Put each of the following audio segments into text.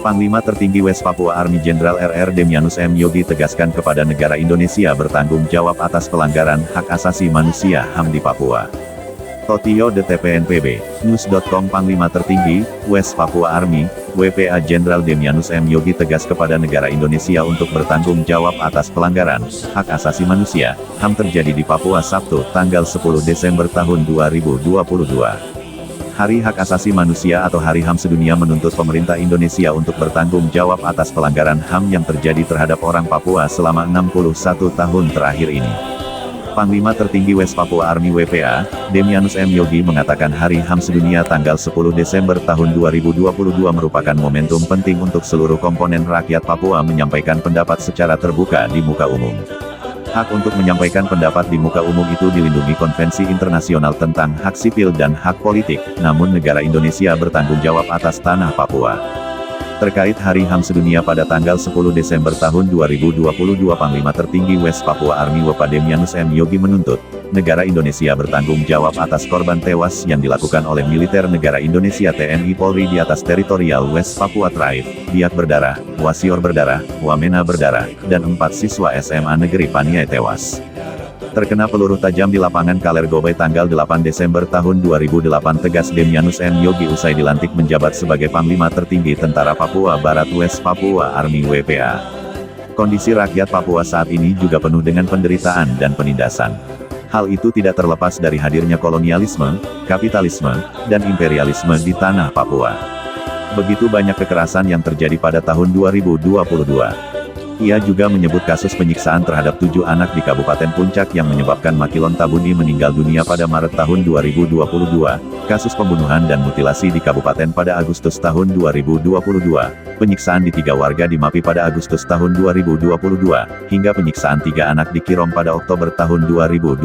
Panglima tertinggi West Papua Army Jenderal RR Demianus M. Yogi tegaskan kepada negara Indonesia bertanggung jawab atas pelanggaran hak asasi manusia HAM di Papua. Totio de TPNPB, News.com. Panglima tertinggi, West Papua Army, WPA Jenderal Demianus M. Yogi tegas kepada negara Indonesia untuk bertanggung jawab atas pelanggaran hak asasi manusia HAM terjadi di Papua Sabtu, tanggal 10 Desember tahun 2022. Hari Hak Asasi Manusia atau Hari HAM Sedunia menuntut pemerintah Indonesia untuk bertanggung jawab atas pelanggaran HAM yang terjadi terhadap orang Papua selama 61 tahun terakhir ini. Panglima tertinggi West Papua Army WPA, Demianus M. Yogi mengatakan Hari HAM Sedunia tanggal 10 Desember tahun 2022 merupakan momentum penting untuk seluruh komponen rakyat Papua menyampaikan pendapat secara terbuka di muka umum. Hak untuk menyampaikan pendapat di muka umum itu dilindungi Konvensi Internasional tentang Hak Sipil dan Hak Politik, namun negara Indonesia bertanggung jawab atas tanah Papua. Terkait Hari HAM Sedunia pada tanggal 10 Desember tahun 2022, Panglima tertinggi West Papua Army WPA Demianus M. Yogi menuntut negara Indonesia bertanggung jawab atas korban tewas yang dilakukan oleh militer negara Indonesia TNI Polri di atas teritorial West Papua Tribe, Biak berdarah, Wasior berdarah, Wamena berdarah, dan 4 siswa SMA Negeri Paniai tewas terkena peluru tajam di lapangan Kaler Gobay tanggal 8 Desember tahun 2008, tegas Demianus M. Yogi usai dilantik menjabat sebagai Panglima tertinggi Tentara Papua Barat West Papua Army WPA. Kondisi rakyat Papua saat ini juga penuh dengan penderitaan dan penindasan. Hal itu tidak terlepas dari hadirnya kolonialisme, kapitalisme, dan imperialisme di tanah Papua. Begitu banyak kekerasan yang terjadi pada tahun 2022. Ia juga menyebut kasus penyiksaan terhadap 7 anak di Kabupaten Puncak yang menyebabkan Makilon Tabuni meninggal dunia pada Maret tahun 2022, kasus pembunuhan dan mutilasi di Kabupaten pada Agustus tahun 2022, penyiksaan di 3 warga di Mapi pada Agustus tahun 2022, hingga penyiksaan 3 anak di Kirom pada Oktober tahun 2022,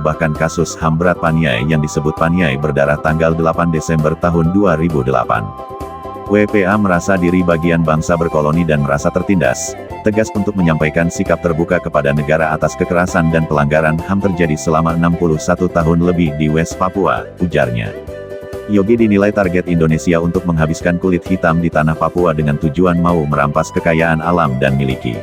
bahkan kasus HAM berat Paniai yang disebut Paniai berdarah tanggal 8 Desember tahun 2008. WPA merasa diri bagian bangsa berkoloni dan merasa tertindas, tegas untuk menyampaikan sikap terbuka kepada negara atas kekerasan dan pelanggaran HAM terjadi selama 61 tahun lebih di West Papua, ujarnya. Yogi dinilai target Indonesia untuk menghabiskan kulit hitam di tanah Papua dengan tujuan mau merampas kekayaan alam dan miliki.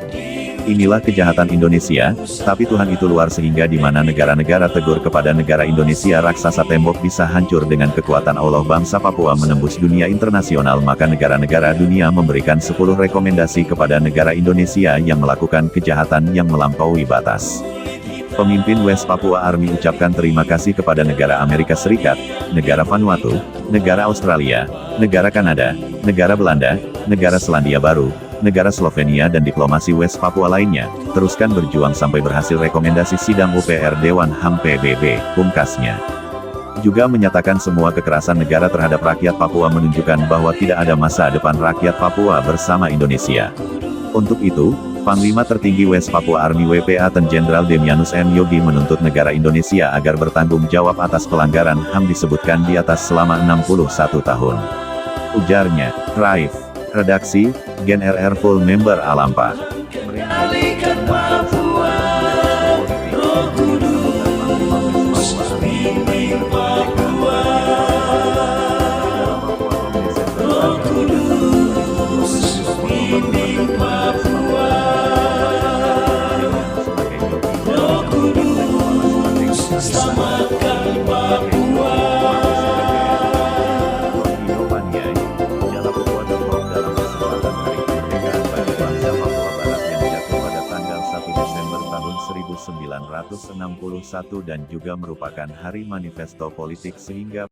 Inilah kejahatan Indonesia, tapi Tuhan itu luar sehingga di mana negara-negara tegur kepada negara Indonesia raksasa tembok bisa hancur dengan kekuatan Allah. Bangsa Papua menembus dunia internasional, maka negara-negara dunia memberikan 10 rekomendasi kepada negara Indonesia yang melakukan kejahatan yang melampaui batas. Pemimpin West Papua Army ucapkan terima kasih kepada negara Amerika Serikat, negara Vanuatu, negara Australia, negara Kanada, negara Belanda, negara Selandia Baru, negara Slovenia dan diplomasi West Papua lainnya, teruskan berjuang sampai berhasil rekomendasi sidang UPR Dewan HAM PBB, pungkasnya. Juga menyatakan semua kekerasan negara terhadap rakyat Papua menunjukkan bahwa tidak ada masa depan rakyat Papua bersama Indonesia. Untuk itu, Panglima tertinggi West Papua Army WPA Ten Jenderal Demianus M. Yogi menuntut negara Indonesia agar bertanggung jawab atas pelanggaran HAM disebutkan di atas selama 61 tahun. Ujarnya, Raif. Redaksi, Gen RR Full Member Alampa. Tahun 1961 dan juga merupakan hari manifesto politik sehingga